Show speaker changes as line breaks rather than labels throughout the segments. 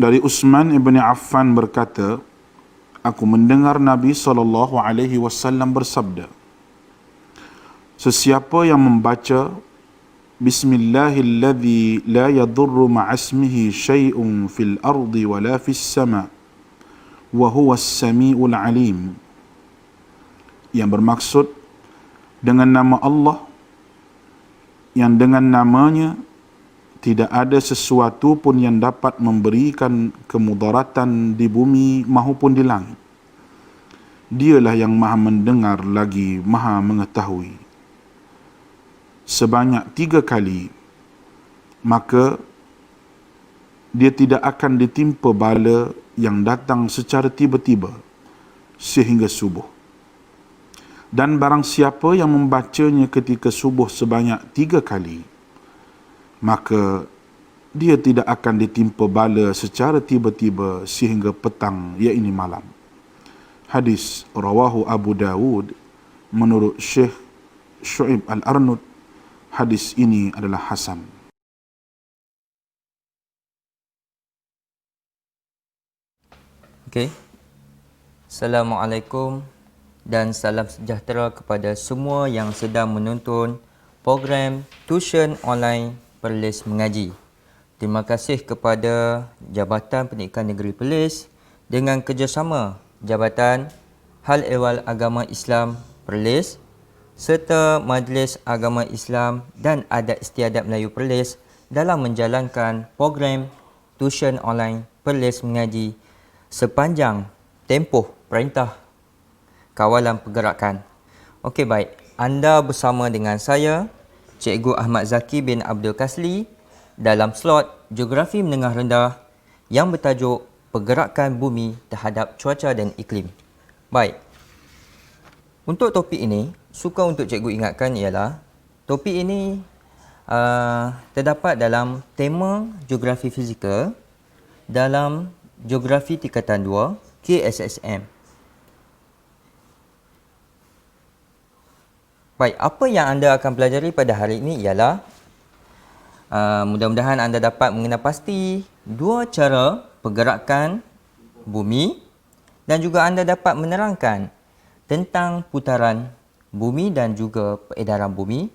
Dari Utsman ibn Affan berkata, aku mendengar Nabi SAW bersabda, sesiapa yang membaca Bismillahilladzi la yadurru ma'asmihi syai'un fil ardi wala fis sama' wa huwas sami'ul alim, yang bermaksud dengan nama Allah yang dengan namanya tidak ada sesuatu pun yang dapat memberikan kemudaratan di bumi maupun di langit. Dialah yang maha mendengar lagi maha mengetahui. Sebanyak 3 kali, maka dia tidak akan ditimpa bala yang datang secara tiba-tiba sehingga subuh. Dan barang siapa yang membacanya ketika subuh sebanyak 3 kali, maka dia tidak akan ditimpa bala secara tiba-tiba sehingga petang, iaitu malam. Hadis rawahu Abu Dawud menurut Syekh Syu'ib Al-Arnud. Hadis ini adalah hasan.
Okey. Assalamualaikum dan salam sejahtera kepada semua yang sedang menonton program Tuition Online Perlis Mengaji. Terima kasih kepada Jabatan Pendidikan Negeri Perlis dengan kerjasama Jabatan Hal Ehwal Agama Islam Perlis serta Majlis Agama Islam dan Adat Istiadat Melayu Perlis dalam menjalankan program Tuition Online Perlis Mengaji sepanjang tempoh Perintah Kawalan Pergerakan. Okey, baik. Anda bersama dengan saya, Cikgu Ahmad Zaki bin Abdul Kasli dalam slot Geografi Menengah Rendah yang bertajuk Pergerakan Bumi Terhadap Cuaca dan Iklim. Baik. Untuk topik ini, suka untuk cikgu ingatkan ialah topik ini terdapat dalam tema Geografi Fizikal dalam Geografi Tingkatan 2 KSSM. Baik, apa yang anda akan pelajari pada hari ini ialah mudah-mudahan anda dapat mengenal pasti 2 cara pergerakan bumi dan juga anda dapat menerangkan tentang putaran bumi dan juga peredaran bumi,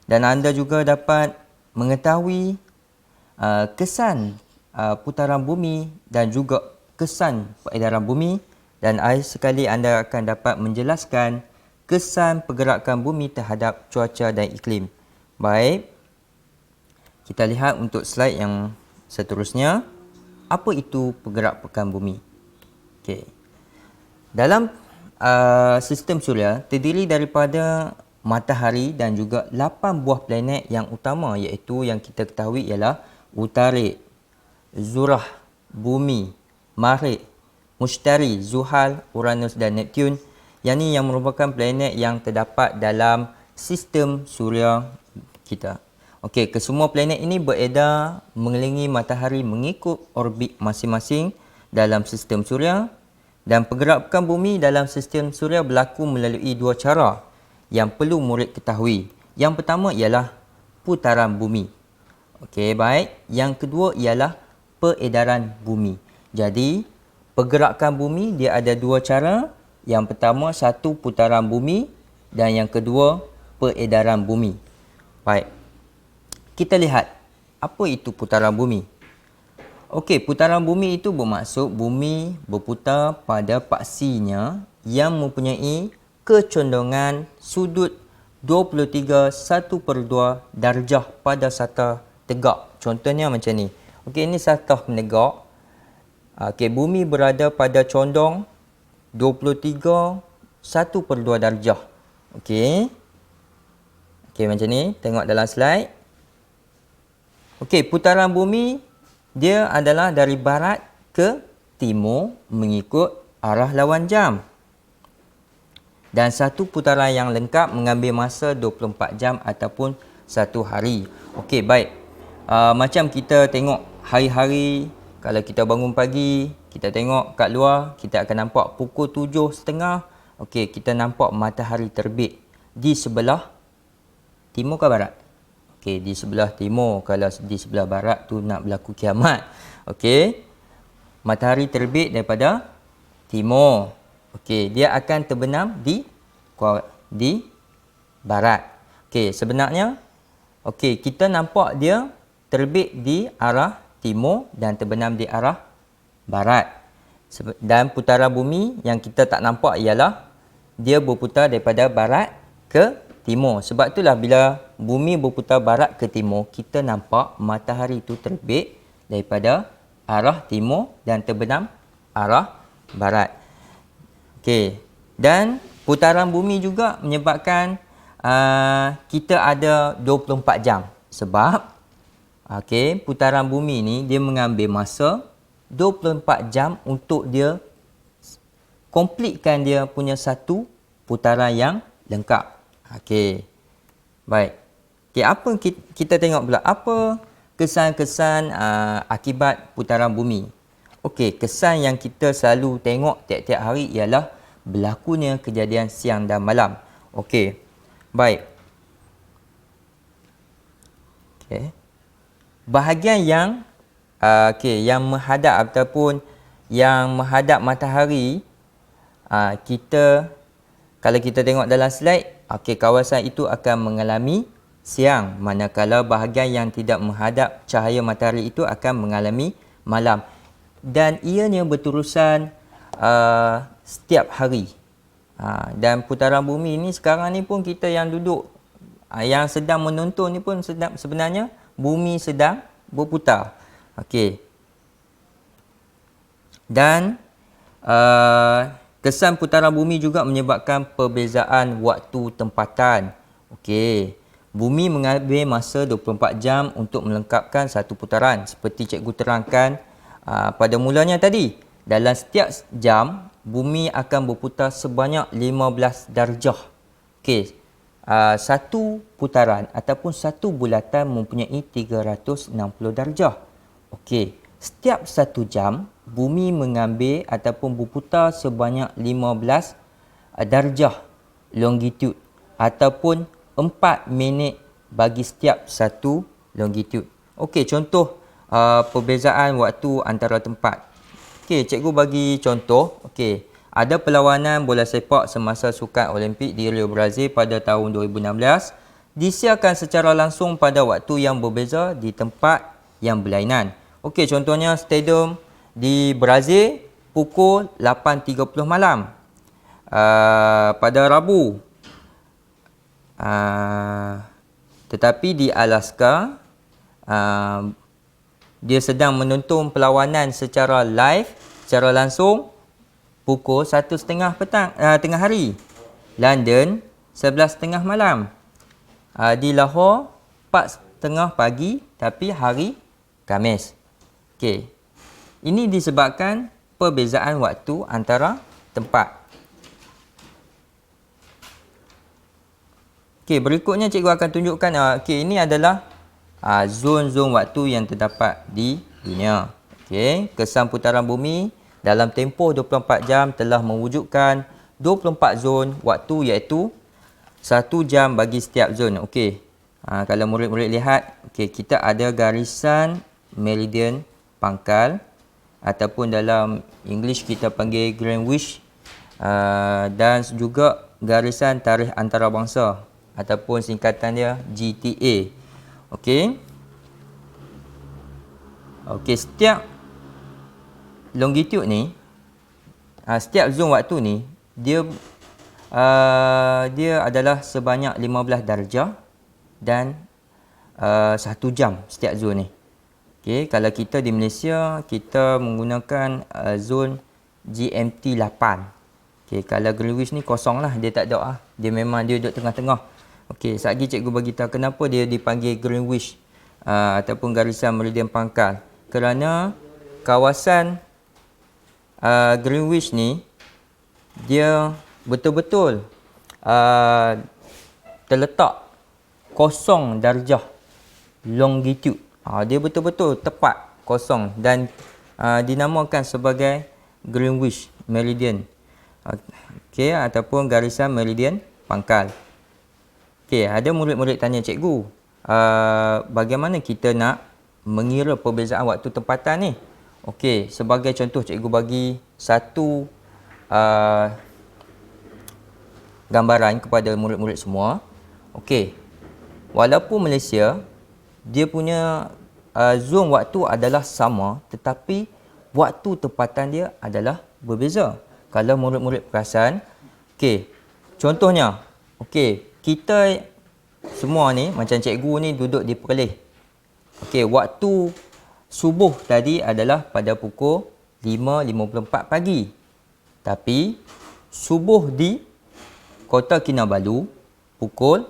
dan anda juga dapat mengetahui kesan putaran bumi dan juga kesan peredaran bumi, dan akhir sekali anda akan dapat menjelaskan kesan pergerakan bumi terhadap cuaca dan iklim. Baik, kita lihat untuk slide yang seterusnya. Apa itu pergerakan bumi? Okey. Dalam sistem suria terdiri daripada matahari dan juga 8 buah planet yang utama, iaitu yang kita ketahui ialah Utarik, Zurah, Bumi, Marikh, Mushtari, Zuhal, Uranus dan Neptun. Yang ni yang merupakan planet yang terdapat dalam sistem suria kita. Okey, kesemua planet ini beredar mengelilingi matahari mengikut orbit masing-masing dalam sistem suria, dan pergerakan bumi dalam sistem suria berlaku melalui 2 cara yang perlu murid ketahui. Yang pertama ialah putaran bumi. Okey, baik. Yang kedua ialah peredaran bumi. Jadi, pergerakan bumi dia ada 2 cara. Yang pertama, satu putaran bumi, dan yang kedua peredaran bumi. Baik. Kita lihat apa itu putaran bumi. Okey, putaran bumi itu bermaksud bumi berputar pada paksinya yang mempunyai kecondongan sudut 23 1/2 darjah pada sata tegak. Contohnya macam ni. Okey, ini sata menegak. Okey, bumi berada pada condong 23 1/2 darjah. Okey. Okey, macam ni. Tengok dalam slide. Okey, putaran bumi dia adalah dari barat ke timur mengikut arah lawan jam. Dan satu putaran yang lengkap mengambil masa 24 jam ataupun 1 hari. Okey, baik. Macam kita tengok hari-hari, kalau kita bangun pagi, kita tengok kat luar, kita akan nampak pukul 7.30. Okey, kita nampak matahari terbit di sebelah timur ke barat? Okey, di sebelah timur. Kalau di sebelah barat tu nak berlaku kiamat. Okey. matahari terbit daripada timur. Okey, dia akan terbenam di barat. Okey, sebenarnya kita nampak dia terbit di arah timur dan terbenam di arah barat. Dan putaran bumi yang kita tak nampak ialah dia berputar daripada barat ke timur. Sebab itulah bila bumi berputar barat ke timur, kita nampak matahari itu terbit daripada arah timur dan terbenam arah barat. Okey. Dan putaran bumi juga menyebabkan kita ada 24 jam. Sebab putaran bumi ni dia mengambil masa 24 jam untuk dia completekan dia punya satu putaran yang lengkap. Baik. Apa kita tengok pula apa kesan-kesan akibat putaran bumi. Kesan yang kita selalu tengok tiap-tiap hari ialah berlakunya kejadian siang dan malam. Baik. Bahagian yang yang menghadap ataupun yang menghadap matahari, kalau kita tengok dalam slide, kawasan itu akan mengalami siang, manakala bahagian yang tidak menghadap cahaya matahari itu akan mengalami malam. Dan ianya berterusan setiap hari. Dan putaran bumi ni sekarang ni pun kita yang duduk, yang sedang menonton ni pun sebenarnya bumi sedang berputar. Dan kesan putaran bumi juga menyebabkan perbezaan waktu tempatan. Bumi mengambil masa 24 jam untuk melengkapkan satu putaran. Seperti cikgu terangkan pada mulanya tadi, dalam setiap jam bumi akan berputar sebanyak 15 darjah. Satu putaran ataupun satu bulatan mempunyai 360 darjah. Setiap satu jam bumi mengambil ataupun berputar sebanyak 15 darjah longitude ataupun 4 minit bagi setiap satu longitude. Contoh perbezaan waktu antara tempat. Cikgu bagi contoh. Ada perlawanan bola sepak semasa Sukan Olimpik di Rio, Brazil pada tahun 2016 disiarkan secara langsung pada waktu yang berbeza di tempat yang berlainan. Contohnya stadium di Brazil pukul 8.30 malam pada Rabu. Tetapi di Alaska dia sedang menonton perlawanan secara live, secara langsung pukul 1.30 petang tengah hari. London 11.30 malam. Di Lahore 4.30 pagi tapi hari Khamis. Ini disebabkan perbezaan waktu antara tempat. Berikutnya cikgu akan tunjukkan ini adalah zon-zon waktu yang terdapat di dunia. Kesan putaran bumi dalam tempoh 24 jam telah mewujudkan 24 zon waktu, iaitu 1 jam bagi setiap zon. Kalau murid-murid lihat, kita ada garisan meridian pangkal ataupun dalam English kita panggil Greenwich, dan juga garisan tarikh antarabangsa ataupun singkatan dia GTA. Setiap longitude ni, setiap zon waktu ni dia adalah sebanyak 15 darjah dan 1 jam setiap zon ni. Kalau kita di Malaysia, kita menggunakan zon GMT 8. Kalau Greenwich ni kosong lah, dia tak ada. Dia memang dia duduk tengah-tengah. Sekejap lagi cikgu bagi tahu kenapa dia dipanggil Greenwich ataupun garisan meridian pangkal. Kerana kawasan Greenwich ni dia betul-betul terletak 0 darjah longitude. Dia betul-betul tepat kosong dan dinamakan sebagai Greenwich Meridian. Ataupun garisan meridian pangkal. Ada murid-murid tanya cikgu, bagaimana kita nak mengira perbezaan waktu tempatan ni? Okey, sebagai contoh cikgu bagi satu gambaran kepada murid-murid semua. Okey, walaupun Malaysia dia punya zon waktu adalah sama, tetapi waktu tempatan dia adalah berbeza. Kalau murid-murid perasan, okey, contohnya, okey, kita semua ni macam cikgu ni duduk di Perlis. Okey, waktu subuh tadi adalah pada pukul 5.54 pagi. Tapi subuh di Kota Kinabalu pukul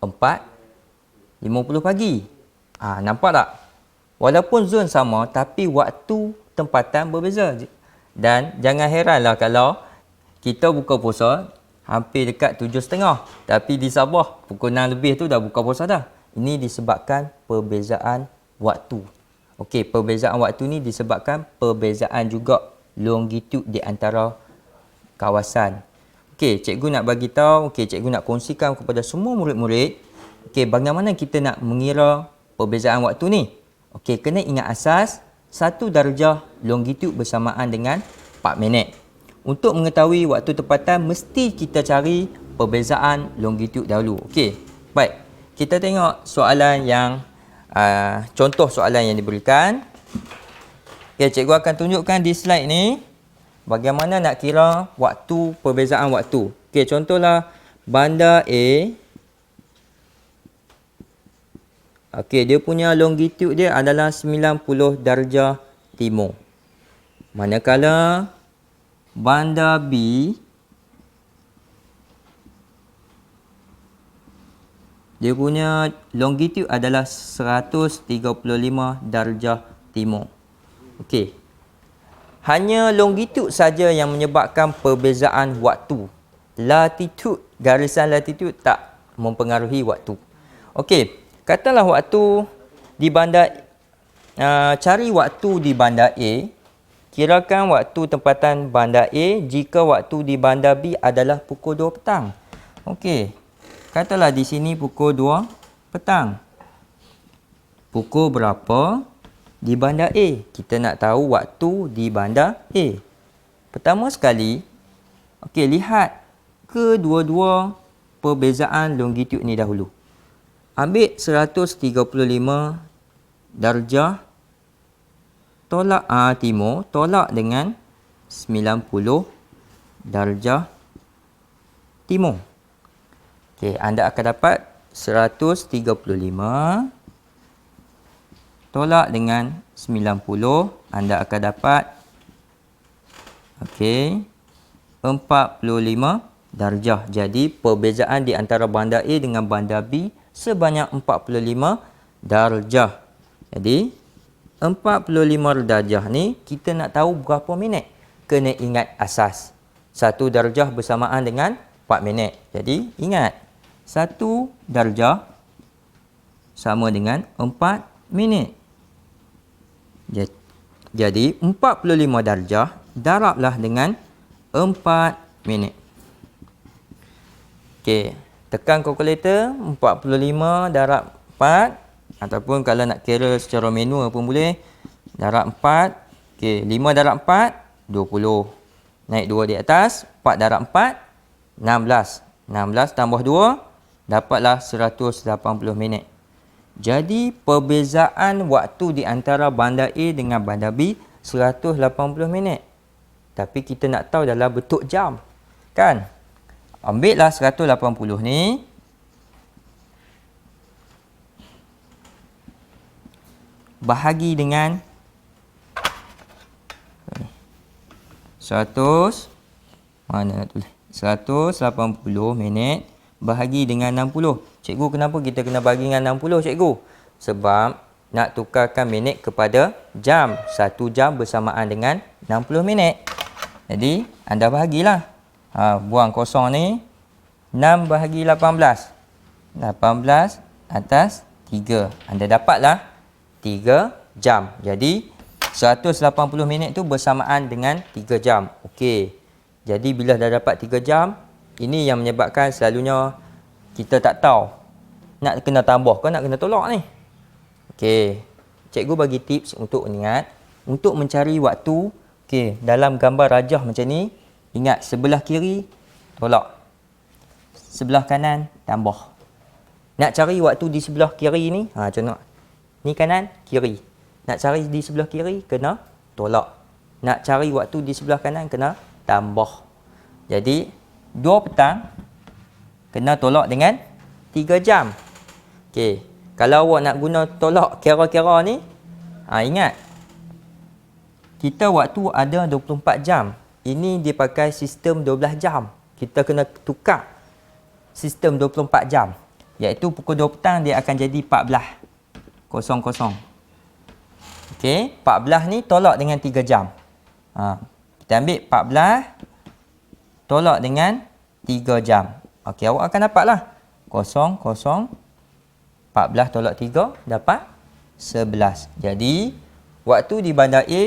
4.50 pagi. Nampak tak? Walaupun zon sama tapi waktu tempatan berbeza. Dan jangan heranlah kalau kita buka puasa hampir dekat 7.30. Tapi di Sabah pukul 6 lebih tu dah buka puasa dah. Ini disebabkan perbezaan waktu. Okey, perbezaan waktu ni disebabkan perbezaan juga longitude di antara kawasan. Okey, cikgu nak bagi tahu, cikgu nak kongsikan kepada semua murid-murid, bagaimana kita nak mengira perbezaan waktu ni. Okey, kena ingat asas 1 darjah longitude bersamaan dengan 4 minit. Untuk mengetahui waktu tempatan, mesti kita cari perbezaan longitude dahulu. Okey, baik. Kita tengok soalan yang contoh soalan yang diberikan. Okey, cikgu akan tunjukkan di slide ni bagaimana nak kira waktu, perbezaan waktu. Okey, contohlah bandar A. Okey, dia punya longitude dia adalah 90 darjah timur. Manakala bandar B dia punya longitude adalah 135 darjah timur. Okey. Hanya longitude saja yang menyebabkan perbezaan waktu. Latitude, garisan latitude tak mempengaruhi waktu. Okey, katalah waktu di bandar cari waktu di bandar A. Kirakan waktu tempatan bandar A jika waktu di bandar B adalah pukul 2 petang. Okey. Katalah di sini pukul 2 petang. Pukul berapa di bandar A? Kita nak tahu waktu di bandar A. Pertama sekali, okey, lihat kedua-dua perbezaan longitude ni dahulu. Ambil 135 darjah tolak timur, tolak dengan 90 darjah timur. Okey, anda akan dapat 135 tolak dengan 90, anda akan dapat 45 darjah. Jadi perbezaan di antara bandar A dengan bandar B sebanyak 45 darjah. Jadi 45 darjah ni kita nak tahu berapa minit. Kena ingat asas 1 darjah bersamaan dengan 4 minit. Jadi ingat 1 darjah sama dengan 4 minit. Jadi 45 darjah darablah dengan 4 minit. Okey, tekan kalkulator 45 darab 4 ataupun kalau nak kira secara manual pun boleh. Darab 4. Okey, 5 darab 4 20. Naik 2 di atas, 4 darab 4 16. 16 tambah 2 dapatlah 180 minit. Jadi perbezaan waktu di antara bandar A dengan bandar B 180 minit. Tapi kita nak tahu dalam bentuk jam. Kan? Ambillah 180 ni. Bahagi dengan 100. Mana nak tulis? 180 minit bahagi dengan 60. Cikgu, kenapa kita kena bagi dengan 60, cikgu? Sebab nak tukarkan minit kepada jam. 1 jam bersamaan dengan 60 minit. Jadi, anda bahagilah. Buang kosong ni. 6 bahagi 18. 18 atas 3. Anda dapatlah 3 jam. Jadi, 180 minit tu bersamaan dengan 3 jam. Okey. Jadi, bila dah dapat 3 jam, ini yang menyebabkan selalunya kita tak tahu nak kena tambah ke nak kena tolak ni. Okey. Cikgu bagi tips untuk ingat. untuk mencari waktu. Okey, dalam gambar rajah macam ni, ingat sebelah kiri tolak, sebelah kanan tambah. Nak cari waktu di sebelah kiri ni, contoh ni kanan, kiri. Nak cari di sebelah kiri kena tolak. Nak cari waktu di sebelah kanan kena tambah. Jadi 2 petang kena tolak dengan 3 jam. Okey, kalau awak nak guna tolak kira-kira ni, ingat kita waktu ada 24 jam. Ini dia pakai sistem 12 jam. Kita kena tukar sistem 24 jam. Iaitu pukul 2 petang dia akan jadi 14.00. Okey, 14 ni tolak dengan 3 jam. Kita ambil 14 tolak dengan 3 jam. Okey, awak akan dapatlah 14 tolak 3 dapat 11. Jadi waktu di bandar A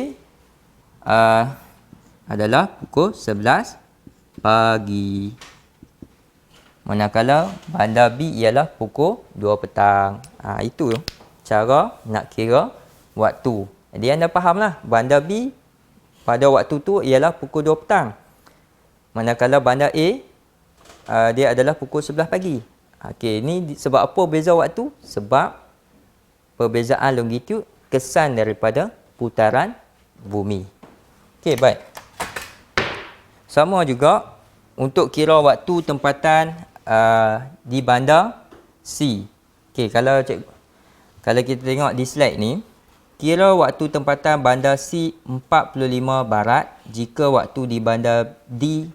adalah pukul 11 pagi. Manakala bandar B ialah pukul 2 petang. Itu cara nak kira waktu. Jadi anda fahamlah, bandar B pada waktu tu ialah pukul 2 petang. Manakala bandar A dia adalah pukul 11 pagi. Okey, ini sebab apa beza waktu? Sebab perbezaan longitude, kesan daripada putaran bumi. Okey, baik. Sama juga untuk kira waktu tempatan di bandar C. Okey, kalau kita tengok di slide ni, kira waktu tempatan bandar C 45 barat jika waktu di bandar D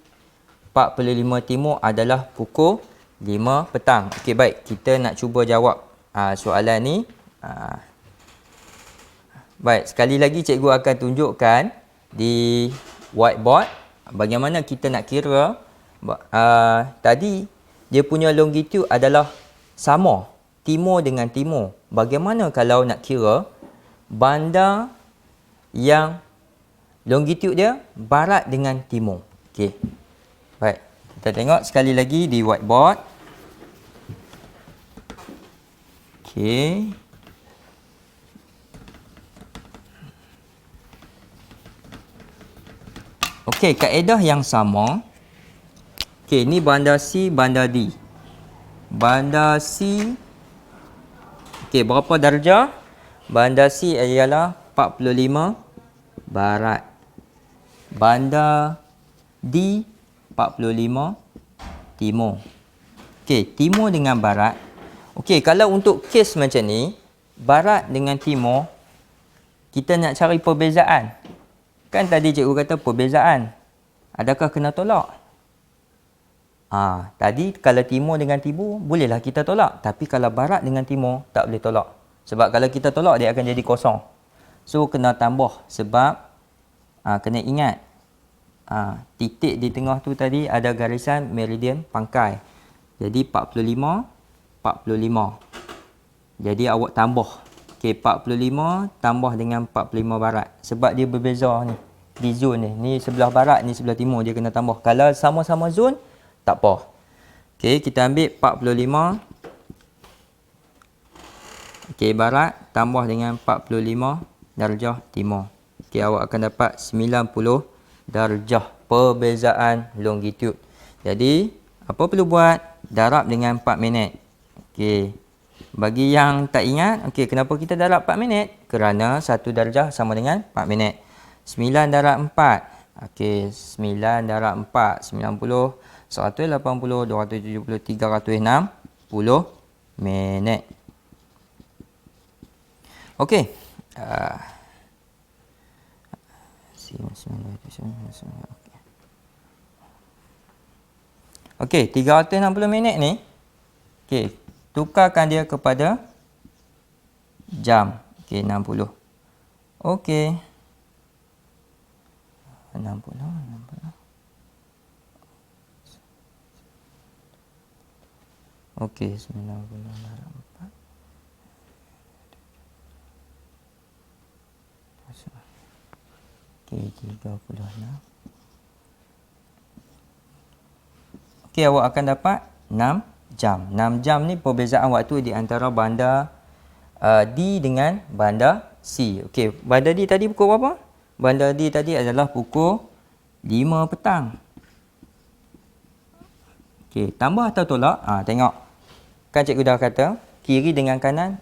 45 timur adalah pukul 5 petang. Okey, baik. Kita nak cuba jawab soalan ni. Baik, sekali lagi cikgu akan tunjukkan di whiteboard bagaimana kita nak kira. Tadi dia punya longitude adalah sama, timur dengan timur. Bagaimana kalau nak kira bandar yang longitude dia barat dengan timur? Okey. Baik, kita tengok sekali lagi di whiteboard. Okey. Okey, kaedah yang sama. Okey, ni bandar C, bandar D. Bandar C, okey, berapa darjah? Bandar C ialah 45 barat. Bandar D 45 timur. Okey, timur dengan barat. Okey, kalau untuk kes macam ni, barat dengan timur, kita nak cari perbezaan. Kan tadi cikgu kata perbezaan. Adakah kena tolak? Tadi kalau timur dengan timur, bolehlah kita tolak. Tapi kalau barat dengan timur, tak boleh tolak. Sebab kalau kita tolak, dia akan jadi kosong. So, kena tambah. Sebab, kena ingat, titik di tengah tu tadi ada garisan meridian pangkai. Jadi, 45. Jadi, awak tambah. Okey, 45 tambah dengan 45 barat. Sebab dia berbeza ni. Di zon ni. Ni sebelah barat, ni sebelah timur. Dia kena tambah. Kalau sama-sama zon, tak apa. Okey, kita ambil 45. Okey, barat tambah dengan 45 darjah timur. Okey, awak akan dapat 90 darjah perbezaan longitude. Jadi, apa perlu buat? Darab dengan 4 minit. Okey. Bagi yang tak ingat, okey, kenapa kita darab 4 minit? Kerana 1 darjah sama dengan 4 minit. 9 darab 4. Okey, 9 darab 4. 90, 180, 270, 360 minit. Okey. Okey, 360 minit ni. Okey, tukarkan dia kepada jam. Okey, 60. Okey. 60. Okey, 90 darab 4. Okey, 36. Okey, awak akan dapat 6 jam. 6 jam ni perbezaan waktu di antara bandar D dengan bandar C. Okey, Bandar D tadi pukul berapa? Bandar D tadi adalah pukul 5 petang. Okey, tambah atau tolak? Tengok. Kan cikgu dah kata, kiri dengan kanan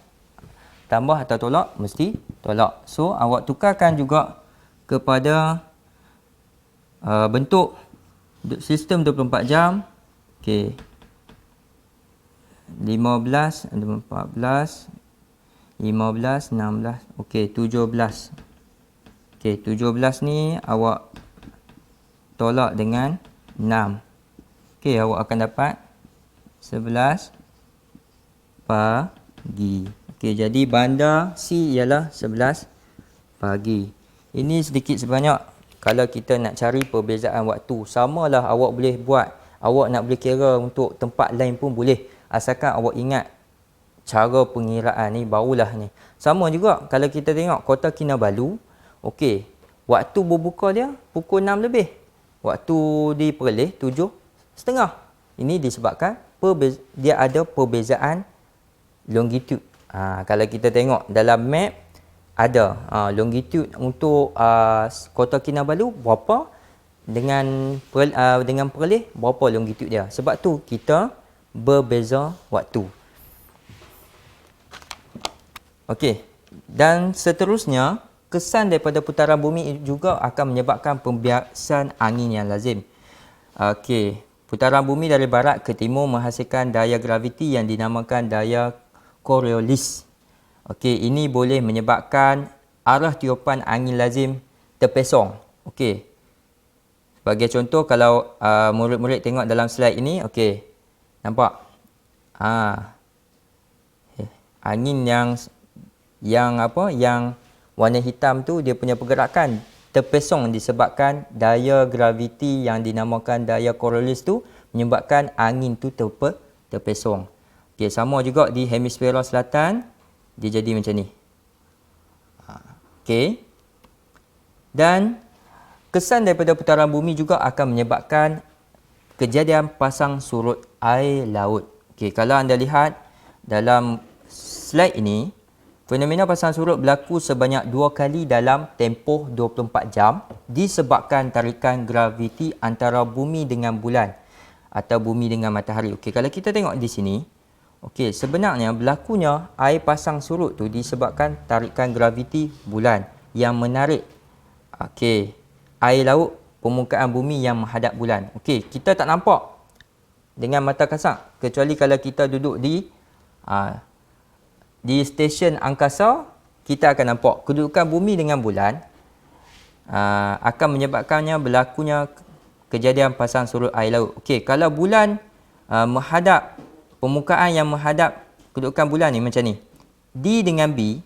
tambah atau tolak? Mesti tolak. So, awak tukarkan juga kepada bentuk sistem 24 jam. Okey. 15, 14, 15, 16, okey 17. Okey, 17 ni awak tolak dengan 6. Okey, awak akan dapat 11 pagi. Okey, jadi bandar C ialah 11 pagi. Ini sedikit sebanyak kalau kita nak cari perbezaan waktu. Samalah awak boleh buat. Awak nak boleh kira untuk tempat lain pun boleh. Asalkan awak ingat cara pengiraan ni barulah ni. Sama juga kalau kita tengok Kota Kinabalu. Okey, waktu berbuka dia pukul 6 lebih. Waktu di Perlis 7.30. Ini disebabkan dia ada perbezaan longitude. Kalau kita tengok dalam map ada longitude untuk Kota Kinabalu berapa dengan Perlis berapa longitude dia. Sebab tu kita berbeza waktu. Okey, dan seterusnya kesan daripada putaran bumi juga akan menyebabkan pembiasan angin yang lazim. Okey, putaran bumi dari barat ke timur menghasilkan daya graviti yang dinamakan daya Coriolis. Okey, ini boleh menyebabkan arah tiupan angin lazim terpesong. Okey. Sebagai contoh, kalau murid-murid tengok dalam slide ini, okey. Nampak? Angin yang warna hitam tu dia punya pergerakan terpesong disebabkan daya graviti yang dinamakan daya Coriolis tu menyebabkan angin tu terpesong. Okey, sama juga di hemisfera selatan dia jadi macam ni. Okey. Dan kesan daripada putaran bumi juga akan menyebabkan kejadian pasang surut air laut. Okey, kalau anda lihat dalam slide ini, fenomena pasang surut berlaku sebanyak 2 kali dalam tempoh 24 jam disebabkan tarikan graviti antara bumi dengan bulan atau bumi dengan matahari. Okey, kalau kita tengok di sini, okey, sebenarnya berlakunya air pasang surut tu disebabkan tarikan graviti bulan yang menarik air laut permukaan bumi yang menghadap bulan. Okey, kita tak nampak dengan mata kasar kecuali kalau kita duduk di stesen angkasa, kita akan nampak kedudukan bumi dengan bulan akan menyebabkannya berlakunya kejadian pasang surut air laut. Okey, kalau bulan menghadap permukaan yang menghadap kedudukan bulan ni macam ni. D dengan B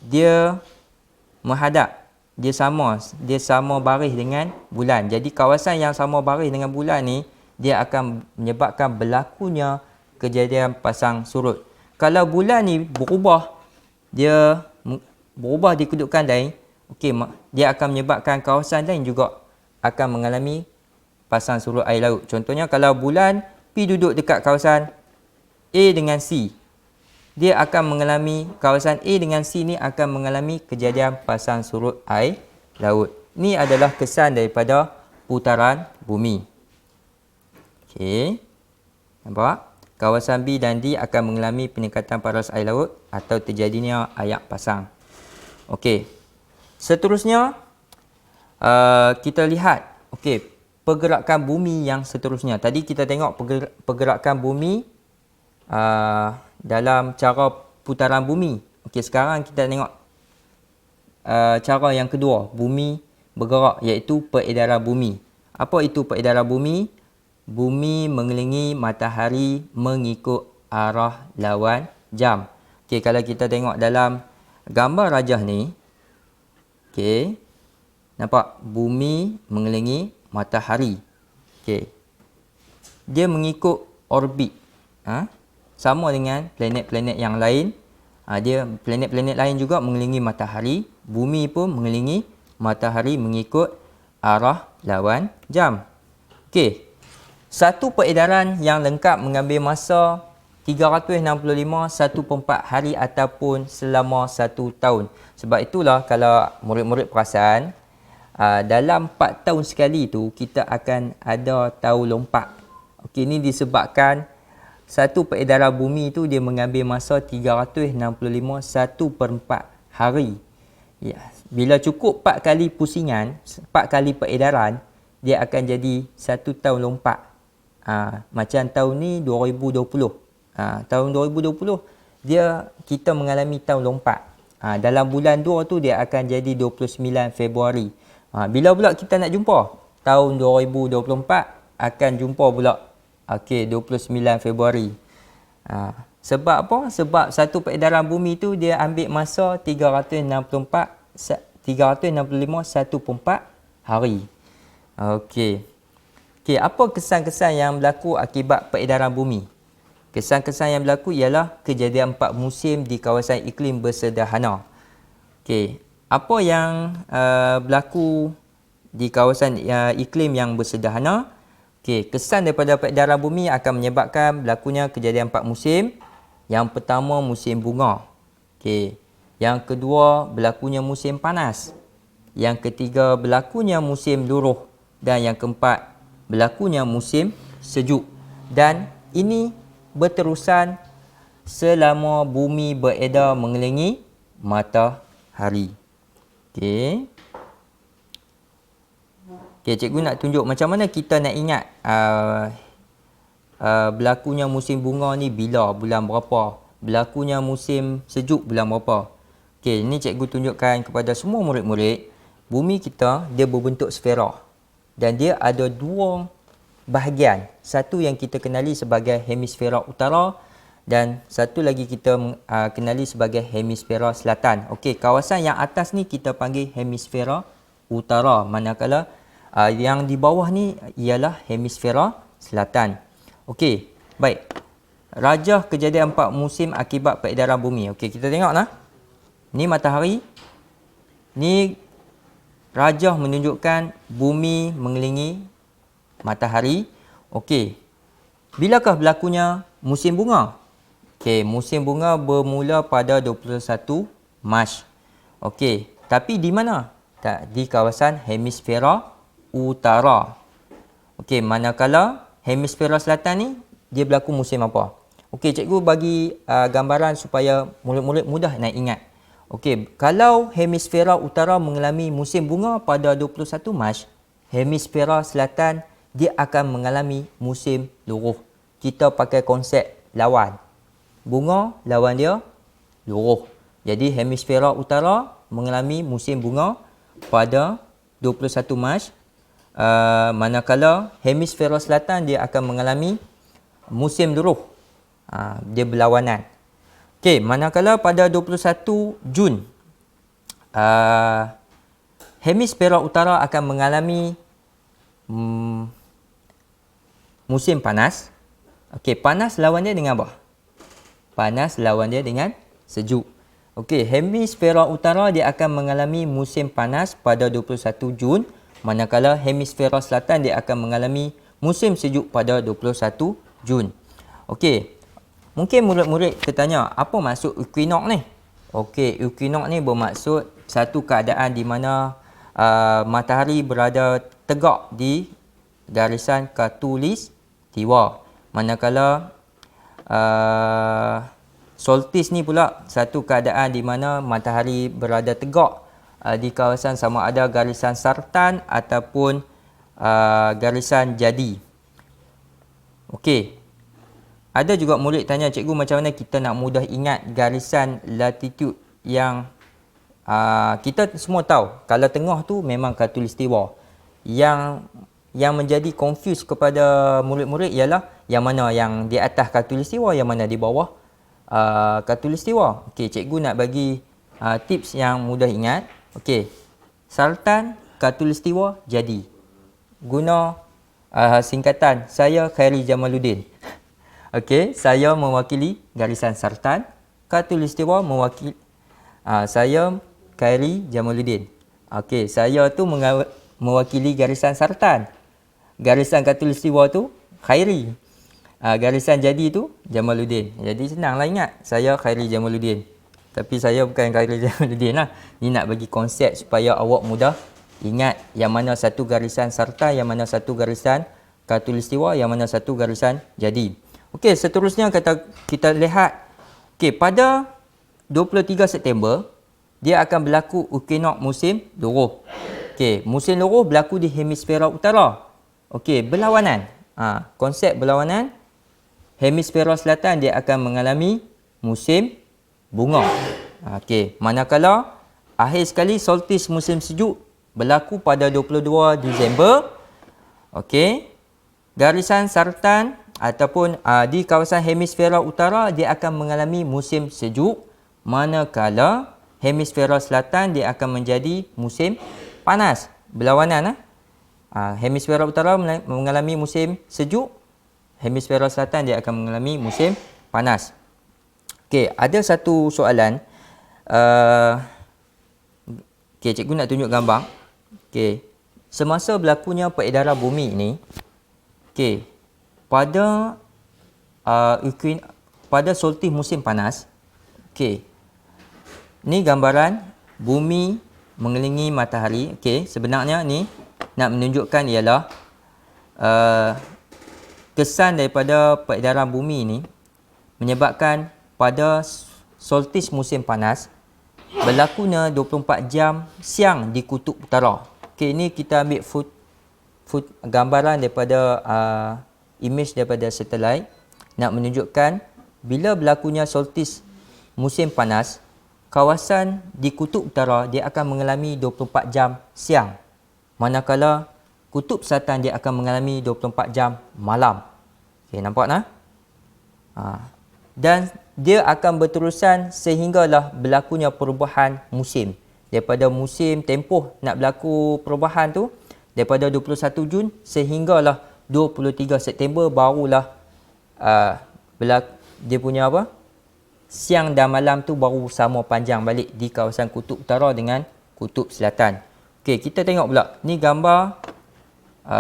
dia menghadap, dia sama baris dengan bulan. Jadi kawasan yang sama baris dengan bulan ni dia akan menyebabkan berlakunya kejadian pasang surut. Kalau bulan ni berubah di kedudukan lain, okey, dia akan menyebabkan kawasan lain juga akan mengalami pasang surut air laut. Contohnya kalau bulan P duduk dekat kawasan A dengan C, dia akan mengalami, kawasan A dengan C ni akan mengalami kejadian pasang surut air laut. Ini adalah kesan daripada putaran bumi. Okey. Nampak? Kawasan B dan D akan mengalami peningkatan paras air laut atau terjadinya ayak pasang. Okey. Seterusnya kita lihat pergerakan bumi yang seterusnya. Tadi kita tengok pergerakan bumi dalam cara putaran bumi. Okey, sekarang kita tengok cara yang kedua, bumi bergerak, iaitu peredaran bumi. Apa itu peredaran bumi? Bumi mengelilingi matahari mengikut arah lawan jam. Okey, kalau kita tengok dalam gambar rajah ni, okey, nampak bumi mengelilingi matahari. Okey. Dia mengikut orbit. Sama dengan planet-planet yang lain. Dia planet-planet lain juga mengelilingi matahari. Bumi pun mengelilingi matahari mengikut arah lawan jam. Okey. Satu peredaran yang lengkap mengambil masa 365 1/4 hari ataupun selama 1 tahun. Sebab itulah kalau murid-murid perasan, dalam 4 tahun sekali tu kita akan ada tahun lompat. Okey, ini disebabkan satu peredaran bumi tu dia mengambil masa 365 1/4 hari. Ya, bila cukup 4 kali pusingan, 4 kali peredaran, dia akan jadi 1 tahun lompat. Macam tahun ni 2020. Tahun 2020 kita mengalami tahun lompat. Dalam bulan 2 tu dia akan jadi 29 Februari. Bila pula kita nak jumpa? Tahun 2024 akan jumpa pula 29 Februari. Sebab apa? Sebab satu peredaran bumi tu dia ambil masa 365 1/4 hari. Okey. Apa kesan-kesan yang berlaku akibat peredaran bumi? Kesan-kesan yang berlaku ialah kejadian 4 musim di kawasan iklim bersederhana. Apa yang berlaku di kawasan iklim yang bersederhana? Kesan daripada peredaran bumi akan menyebabkan berlakunya kejadian 4 musim. Yang pertama, musim bunga. Yang kedua, berlakunya musim panas. Yang ketiga, berlakunya musim luruh. Dan yang keempat, berlakunya musim sejuk. Dan ini berterusan selama bumi beredar mengelilingi matahari. Cikgu nak tunjuk macam mana kita nak ingat berlakunya musim bunga ni bila, bulan berapa. Berlakunya musim sejuk bulan berapa. Ini cikgu tunjukkan kepada semua murid-murid. Bumi kita dia berbentuk sfera. Dan dia ada 2 bahagian. Satu yang kita kenali sebagai hemisfera utara dan satu lagi kita kenali sebagai hemisfera selatan. Kawasan yang atas ni kita panggil hemisfera utara, manakala yang di bawah ni ialah hemisfera selatan. Baik. Rajah kejadian 4 musim akibat peredaran bumi. Kita tengoklah. Ni matahari. Ni rajah menunjukkan bumi mengelilingi matahari. Bilakah berlakunya musim bunga? Musim bunga bermula pada 21 Mac. Tapi di mana? Di kawasan hemisfera utara. Manakala hemisfera selatan ni dia berlaku musim apa? Cikgu bagi gambaran supaya murid-murid mudah nak ingat. Kalau hemisfera utara mengalami musim bunga pada 21 Mac, hemisfera selatan dia akan mengalami musim luruh. Kita pakai konsep lawan. Bunga lawan dia luruh. Jadi hemisfera utara mengalami musim bunga pada 21 Mac. Manakala hemisfera selatan dia akan mengalami musim luruh. Dia berlawanan. Manakala pada 21 Jun hemisfera utara akan mengalami musim panas. Panas lawan dia dengan apa? Panas lawan dia dengan sejuk. Hemisfera utara dia akan mengalami musim panas pada 21 Jun. Manakala hemisfera selatan dia akan mengalami musim sejuk pada 21 Jun. Mungkin murid-murid tertanya, apa maksud equinox ni? Equinox ni bermaksud satu keadaan di mana matahari berada tegak di garisan khatulistiwa. Manakala solstice ni pula satu keadaan di mana matahari berada tegak di kawasan sama ada garisan sartan ataupun garisan jadi. Ada juga murid tanya, cikgu macam mana kita nak mudah ingat garisan latitude yang kita semua tahu kalau tengah tu memang khatulistiwa. Yang menjadi confuse kepada murid-murid ialah yang mana yang di atas khatulistiwa, yang mana di bawah khatulistiwa. Cikgu nak bagi tips yang mudah ingat. Sartan, khatulistiwa, jadi. Guna singkatan, saya Khairi Jamaluddin. Saya mewakili garisan sartan. Khatulistiwa mewakili saya Khairi Jamaluddin. Saya tu mewakili garisan sartan. Garisan khatulistiwa tu Khairi. garisan jadi tu Jamaluddin. Jadi senanglah ingat, saya Khairi Jamaluddin. Tapi saya bukan Khairi Jamaluddin lah. Ni nak bagi konsep supaya awak mudah ingat yang mana satu garisan sartan, yang mana satu garisan khatulistiwa, yang mana satu garisan jadi. Okey, seterusnya kita lihat. Okey, pada 23 September dia akan berlaku equinox musim luruh. Okey, musim luruh berlaku di hemisfera utara. Okey, berlawanan. Konsep berlawanan. Hemisfera selatan dia akan mengalami musim bunga. Okey, manakala akhir sekali solstice musim sejuk berlaku pada 22 Disember. Okey, garisan sartan ataupun di kawasan hemisfera utara dia akan mengalami musim sejuk, manakala hemisfera selatan dia akan menjadi musim panas. Berlawanan. Hemisfera utara mengalami musim sejuk, hemisfera selatan dia akan mengalami musim panas. Okey, ada satu soalan. Okey, cikgu nak tunjuk gambar. Okey, semasa berlakunya peredaran bumi ini, okey, pada solstice musim panas, okey, ni gambaran bumi mengelilingi matahari. Okey, sebenarnya ni nak menunjukkan ialah kesan daripada peredaran bumi ini menyebabkan pada solstice musim panas berlakunya 24 jam siang di kutub utara. Okey, ini kita ambil gambaran daripada image daripada satelit nak menunjukkan bila berlakunya solstice musim panas, kawasan di kutub utara dia akan mengalami 24 jam siang, manakala kutub selatan dia akan mengalami 24 jam malam. Okey, nampak nah? Dan dia akan berterusan sehinggalah berlakunya perubahan musim. Daripada musim tempoh nak berlaku perubahan tu, daripada 21 Jun sehinggalah 23 September barulah dia punya apa? Siang dan malam tu baru sama panjang balik di kawasan kutub utara dengan kutub selatan. Okey, kita tengok pula. Ni gambar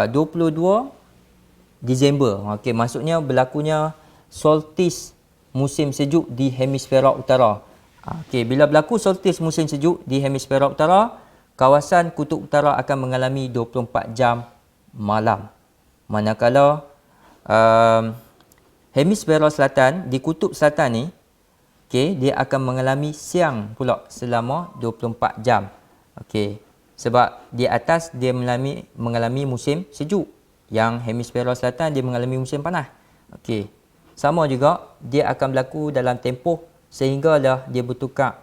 22 Disember. Okey, maksudnya berlakunya solstice musim sejuk di hemisfera utara. Okey, bila berlaku solstice musim sejuk di hemisfera utara, kawasan kutub utara akan mengalami 24 jam malam. Manakala hemisfera selatan, di kutub selatan ni, okey, dia akan mengalami siang pula selama 24 jam. Okey, sebab di atas dia mengalami musim sejuk, yang hemisfera selatan dia mengalami musim panas. Okey, sama juga dia akan berlaku dalam tempoh sehinggalah dia bertukar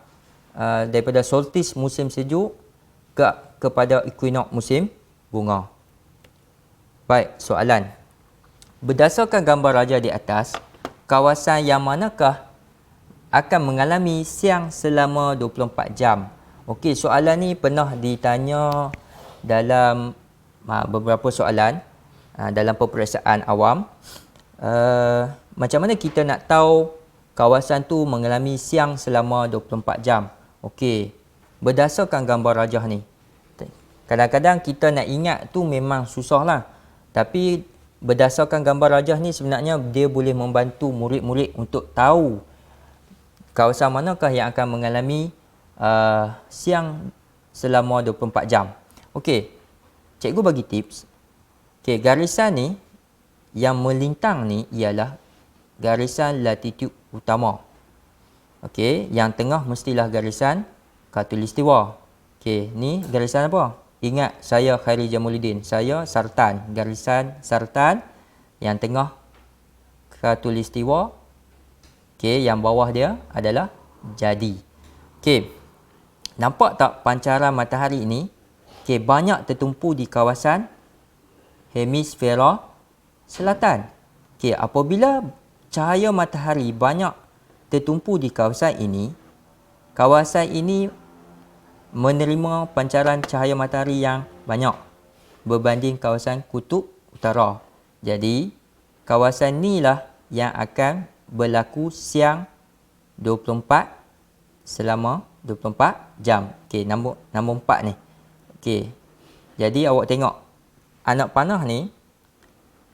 daripada solstice musim sejuk kepada equinox musim bunga. Baik, soalan. Berdasarkan gambar raja di atas, kawasan yang manakah akan mengalami siang selama 24 jam? Okey, soalan ni pernah ditanya dalam beberapa soalan dalam peperiksaan awam. Macam mana kita nak tahu kawasan tu mengalami siang selama 24 jam? Okey, berdasarkan gambar rajah ni. Kadang-kadang kita nak ingat tu memang susah lah. Tapi berdasarkan gambar rajah ni sebenarnya dia boleh membantu murid-murid untuk tahu kawasan manakah yang akan mengalami siang selama 24 jam. Okey, cikgu bagi tips. Okey, garisan ni yang melintang ni ialah garisan latitude utama. Okey, yang tengah mestilah garisan khatulistiwa. Okey, ni garisan apa? Ingat, saya Khairi Jamaluddin. Saya sartan, garisan sartan. Yang tengah khatulistiwa. Okey, yang bawah dia adalah jadi. Okey, nampak tak pancaran matahari ini? Okey, banyak tertumpu di kawasan hemisfera selatan. Okey, apabila cahaya matahari banyak tertumpu di kawasan ini menerima pancaran cahaya matahari yang banyak berbanding kawasan kutub utara. Jadi, kawasan inilah yang akan berlaku siang 24 selama 24 jam. Okey, nombor 4 ni. Okey. Jadi awak tengok anak panah ni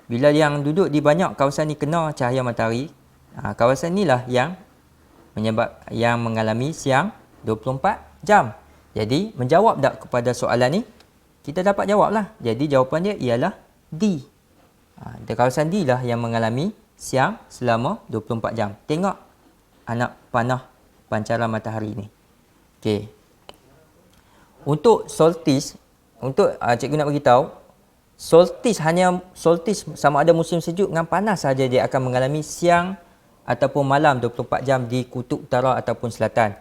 Bila yang duduk di banyak kawasan ni kena cahaya matahari, kawasan inilah yang mengalami siang 24 jam. Jadi menjawab tak kepada soalan ni? Kita dapat jawablah. Jadi jawapan dia ialah D. Kawasan D lah yang mengalami siang selama 24 jam. Tengok anak panah pancaran matahari ni. Okey. Untuk solstice, cikgu nak beritahu, solstice sama ada musim sejuk dengan panas saja dia akan mengalami siang ataupun malam 24 jam di kutub utara ataupun selatan.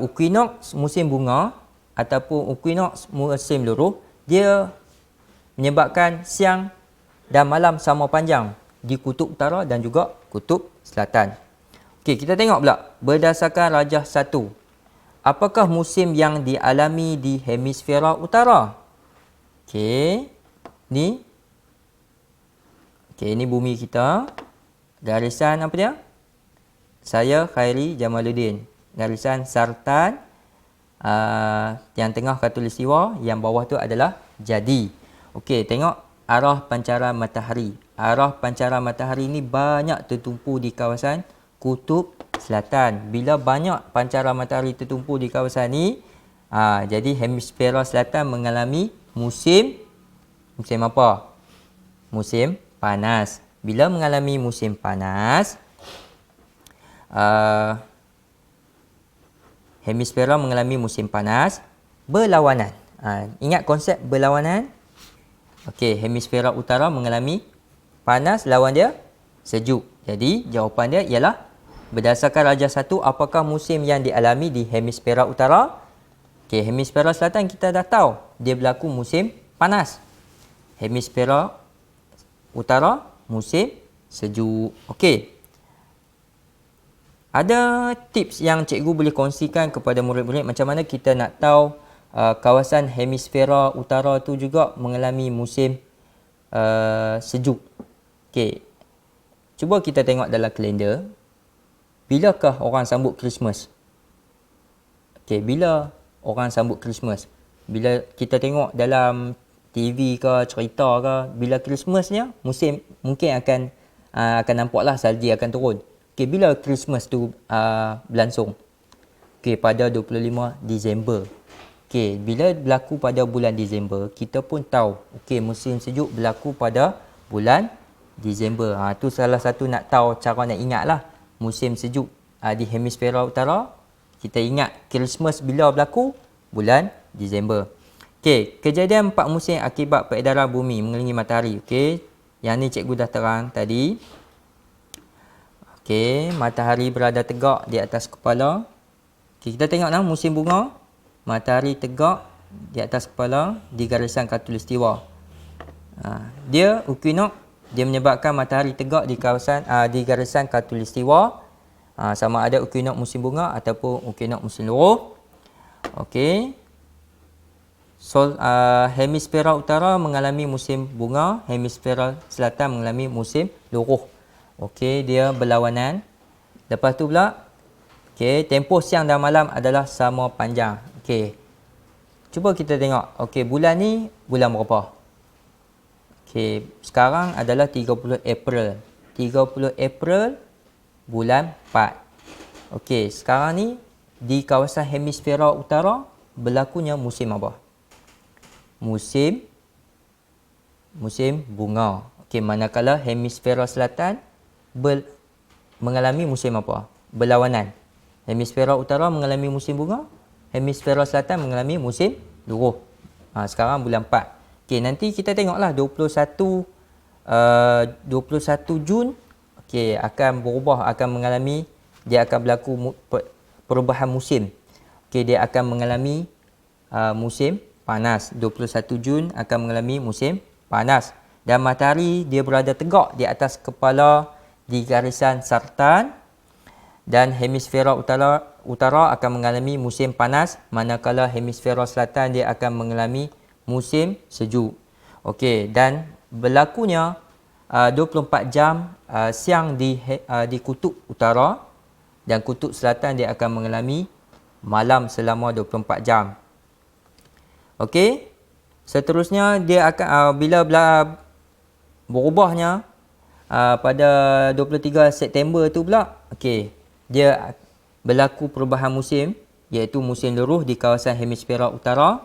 Equinox musim bunga ataupun equinox musim luruh, dia menyebabkan siang dan malam sama panjang di kutub utara dan juga kutub selatan. Okey, kita tengok pula berdasarkan rajah 1. Apakah musim yang dialami di hemisfera utara? Okey, ni bumi kita. Garisan apa dia? Saya Khairi Jamaluddin. Garisan Sartan, yang tengah khatulistiwa, yang bawah tu adalah jadi. Okey, tengok arah pancaran matahari. Arah pancaran matahari ni banyak tertumpu di kawasan kutub selatan. Bila banyak pancaran matahari tertumpu di kawasan ni, jadi hemisfera selatan mengalami musim apa? Musim panas. Bila mengalami musim panas, hemisfera mengalami musim panas berlawanan. Ingat konsep berlawanan? Okey, hemisfera utara mengalami panas, lawan dia sejuk. Jadi jawapan dia ialah berdasarkan rajah 1, apakah musim yang dialami di hemisfera utara? Okey, hemisfera selatan kita dah tahu dia berlaku musim panas. Hemisfera utara musim sejuk. Okey. Ada tips yang cikgu boleh kongsikan kepada murid-murid macam mana kita nak tahu kawasan hemisfera utara tu juga mengalami musim sejuk. Okey. Cuba kita tengok dalam kalender. Bilakah orang sambut Christmas? Okey, bila orang sambut Christmas? Bila kita tengok dalam TV ke, cerita ke, bila Christmasnya musim mungkin akan nampaklah salji akan turun. Okey, bila Christmas tu berlangsung? Okey, pada 25 Disember. Okey, bila berlaku pada bulan Disember, kita pun tahu okey musim sejuk berlaku pada bulan Disember. Tu salah satu nak tahu cara nak ingatlah musim sejuk di hemisfera utara. Kita ingat Christmas bila berlaku? Bulan Disember. Okey, kejadian 4 musim akibat peredaran bumi mengelilingi matahari. Okey, yang ni cikgu dah terang tadi. Okey, matahari berada tegak di atas kepala. Okey, kita tengok musim bunga. Matahari tegak di atas kepala di garisan khatulistiwa. Dia equinox, dia menyebabkan matahari tegak di kawasan di garisan khatulistiwa. Sama ada equinox musim bunga ataupun equinox musim luruh. Okey. Hemisfera utara mengalami musim bunga, hemisfera selatan mengalami musim luruh. Okey, dia berlawanan. Lepas tu pula, okey, tempoh siang dan malam adalah sama panjang. Okey. Cuba kita tengok. Okey, bulan ni bulan berapa? Okey, sekarang adalah 30 April. 30 April bulan 4. Okey, sekarang ni di kawasan hemisfera utara berlakunya musim apa? Musim bunga. Okey, manakala hemisfera selatan mengalami musim apa? Berlawanan. Hemisfera utara mengalami musim bunga, hemisfera selatan mengalami musim luruh. Sekarang bulan 4. Okey, nanti kita tengoklah 21 Jun okey akan berubah, dia akan berlaku perubahan musim. Okey, dia akan mengalami musim panas. 21 Jun akan mengalami musim panas. Dan matahari dia berada tegak di atas kepala di garisan Sartan, dan hemisfera utara akan mengalami musim panas, manakala hemisfera selatan dia akan mengalami musim sejuk. Okey, dan berlakunya 24 jam siang di kutub utara, dan kutub selatan dia akan mengalami malam selama 24 jam. Okey, seterusnya dia akan bila berubahnya pada 23 September tu pula, okey, dia berlaku perubahan musim, iaitu musim luruh di kawasan hemisfera utara,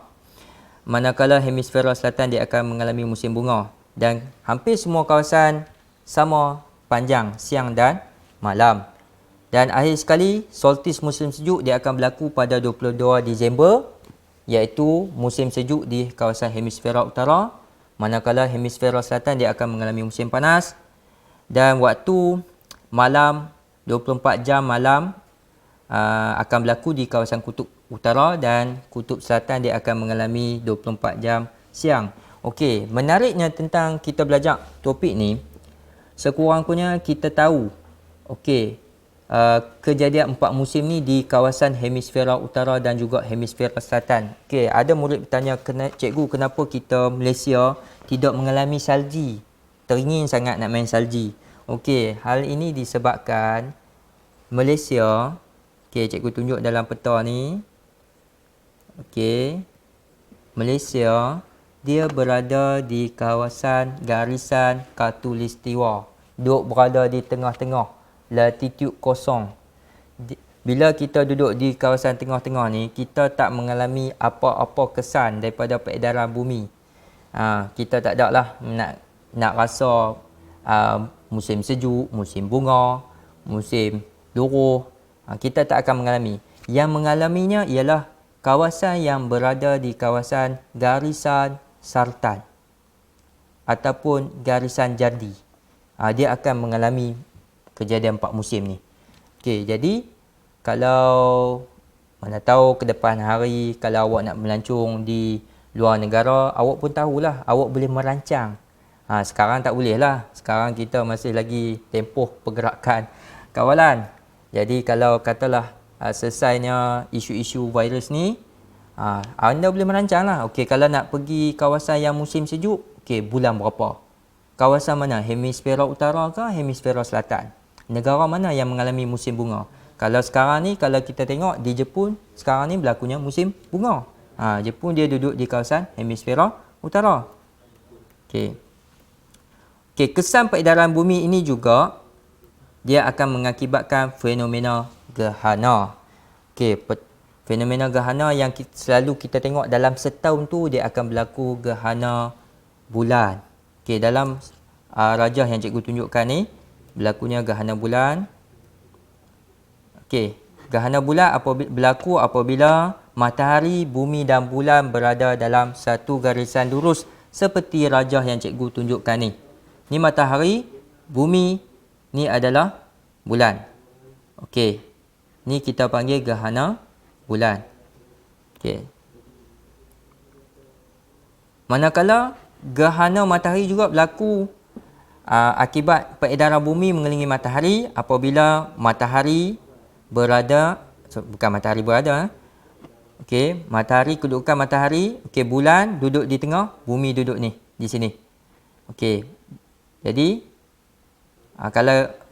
manakala hemisfera selatan dia akan mengalami musim bunga. Dan hampir semua kawasan sama panjang siang dan malam. Dan akhir sekali, solstice musim sejuk dia akan berlaku pada 22 Disember, iaitu musim sejuk di kawasan hemisfera utara, manakala hemisfera selatan dia akan mengalami musim panas. Dan waktu malam 24 jam malam akan berlaku di kawasan kutub utara, dan kutub selatan dia akan mengalami 24 jam siang. Okey, menariknya tentang kita belajar topik ni, sekurang-kurangnya kita tahu okey, kejadian 4 musim ni di kawasan hemisfera utara dan juga hemisfera selatan. Okey, ada murid bertanya, cikgu, kenapa kita Malaysia tidak mengalami salji? Teringin sangat nak main salji. Okey, hal ini disebabkan Malaysia, okey, cikgu tunjuk dalam peta ni. Okey, Malaysia dia berada di kawasan garisan khatulistiwa. Duduk berada di tengah-tengah, latitude kosong. Bila kita duduk di kawasan tengah-tengah ni, kita tak mengalami apa-apa kesan daripada peredaran bumi. Kita tak ada lah nak rasa musim sejuk, musim bunga, musim luruh. Kita tak akan mengalami. Yang mengalaminya ialah kawasan yang berada di kawasan garisan sartan ataupun garisan jadi. Dia akan mengalami kejadian 4 musim ni. Okey, jadi kalau mana tahu ke depan hari, kalau awak nak melancong di luar negara, awak pun tahulah, awak boleh merancang. Sekarang tak boleh lah. Sekarang kita masih lagi tempoh pergerakan kawalan. Jadi kalau katalah selesainya isu-isu virus ni, anda boleh merancang lah. Okey, kalau nak pergi kawasan yang musim sejuk, okey, bulan berapa? Kawasan mana? Hemisfera utara ke hemisfera selatan? Negara mana yang mengalami musim bunga? Kalau sekarang ni, kalau kita tengok di Jepun, sekarang ni berlakunya musim bunga. Jepun dia duduk di kawasan hemisfera utara. Okey. Okey, kesan peredaran bumi ini juga dia akan mengakibatkan fenomena gerhana. Okey, fenomena gerhana yang selalu kita tengok dalam setahun tu, dia akan berlaku gerhana bulan. Okey, dalam rajah yang cikgu tunjukkan ni, berlakunya gerhana bulan. Okey, gerhana bulan berlaku apabila matahari, bumi dan bulan berada dalam satu garisan lurus seperti rajah yang cikgu tunjukkan ni. Ni matahari, bumi, ni adalah bulan. Okey, ni kita panggil gerhana bulan. Okey. Manakala gerhana matahari juga berlaku akibat peredaran bumi mengelilingi matahari apabila matahari berada, bukan matahari berada, okey, matahari, kedudukan matahari, okey, bulan duduk di tengah, bumi duduk ni di sini. Okey. Jadi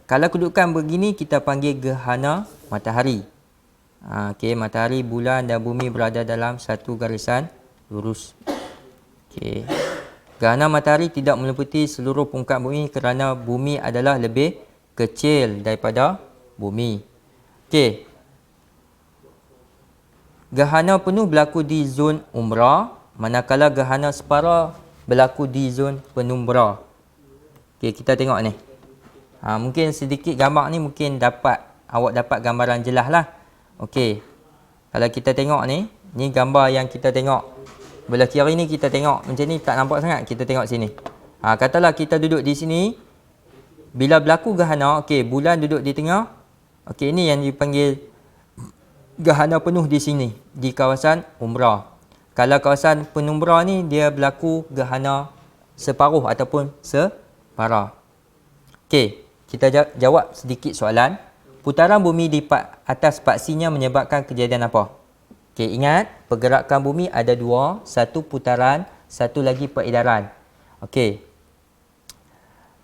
kalau kedudukan begini kita panggil gerhana matahari. Okey, matahari, bulan dan bumi berada dalam satu garisan lurus. Okey. Gerhana matahari tidak meliputi seluruh permukaan bumi kerana bumi adalah lebih kecil daripada bumi. Okey. Gerhana penuh berlaku di zon umbra, manakala gerhana separa berlaku di zon penumbra. Okey, kita tengok ni. Mungkin sedikit gambar ni mungkin awak dapat gambaran jelas lah. Okey. Kalau kita tengok ni gambar yang kita tengok. Belah kiri ni kita tengok macam ni, tak nampak sangat. Kita tengok sini. Katalah kita duduk di sini. Bila berlaku gerhana, okey, bulan duduk di tengah. Okey, ini yang dipanggil gerhana penuh di sini, di kawasan umbra. Kalau kawasan penumbra ni dia berlaku gerhana separuh ataupun separuh. Okey, kita jawab sedikit soalan. Putaran bumi di atas paksinya menyebabkan kejadian apa? Okey, ingat pergerakan bumi ada dua, satu putaran, satu lagi peredaran. Okey.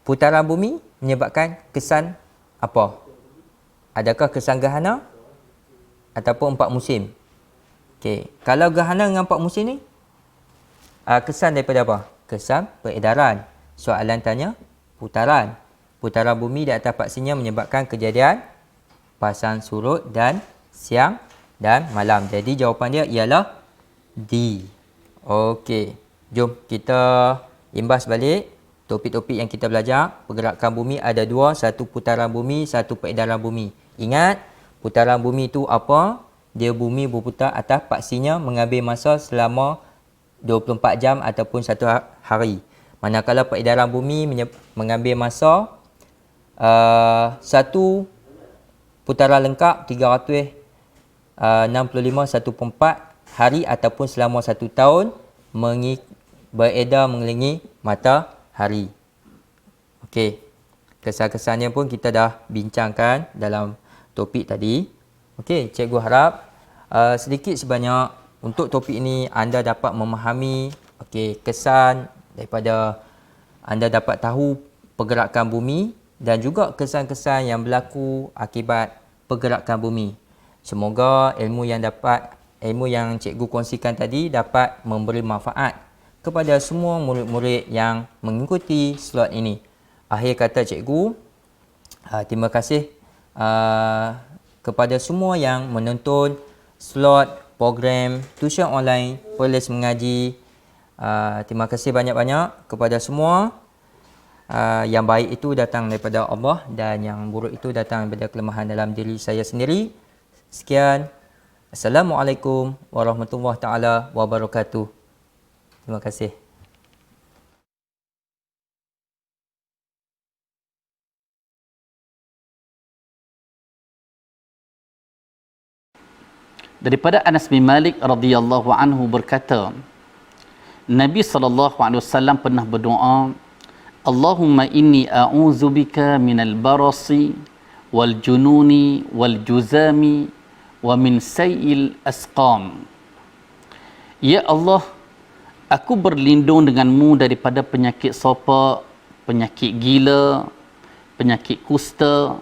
Putaran bumi menyebabkan kesan apa? Adakah kesan gerhana ataupun 4 musim? Okey, kalau gerhana dengan 4 musim ni kesan daripada apa? Kesan peredaran. soalan tanya putaran. Putaran bumi di atas paksinya menyebabkan kejadian pasang surut dan siang dan malam. Jadi jawapan dia ialah D. Okey, jom kita imbas balik topik-topik yang kita belajar. Pergerakan bumi ada dua, satu putaran bumi, satu peredaran bumi. Ingat, putaran bumi itu apa? Dia bumi berputar atas paksinya mengambil masa selama 24 jam ataupun satu hari. Manakala peredaran bumi mengambil masa satu putaran lengkap 365 1/4 hari ataupun selama 1 tahun beredar mengelilingi matahari. Okey. Kesan-kesannya pun kita dah bincangkan dalam topik tadi. Okey, cikgu harap sedikit sebanyak untuk topik ini anda dapat memahami kesan daripada anda dapat tahu pergerakan bumi dan juga kesan-kesan yang berlaku akibat pergerakan bumi. Semoga ilmu yang cikgu kongsikan tadi dapat memberi manfaat kepada semua murid-murid yang mengikuti slot ini. Akhir kata cikgu, terima kasih kepada semua yang menonton slot program tuition online Perlis Mengaji. Terima kasih banyak-banyak kepada semua. Yang baik itu datang daripada Allah dan yang buruk itu datang daripada kelemahan dalam diri saya sendiri. Sekian. Assalamualaikum warahmatullahi taala wabarakatuh. Terima kasih.
Daripada Anas bin Malik radhiyallahu anhu berkata, Nabi SAW pernah berdoa, Allahumma inni a'udzubika minal barasi wal jununi wal juzami wa min sayil asqam. Ya Allah, aku berlindung denganmu daripada penyakit sopak, penyakit gila, penyakit kusta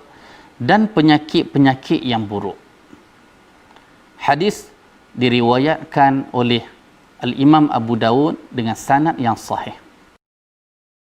dan penyakit-penyakit yang buruk. Hadis diriwayatkan oleh Al-Imam Abu Dawud dengan sanad yang sahih.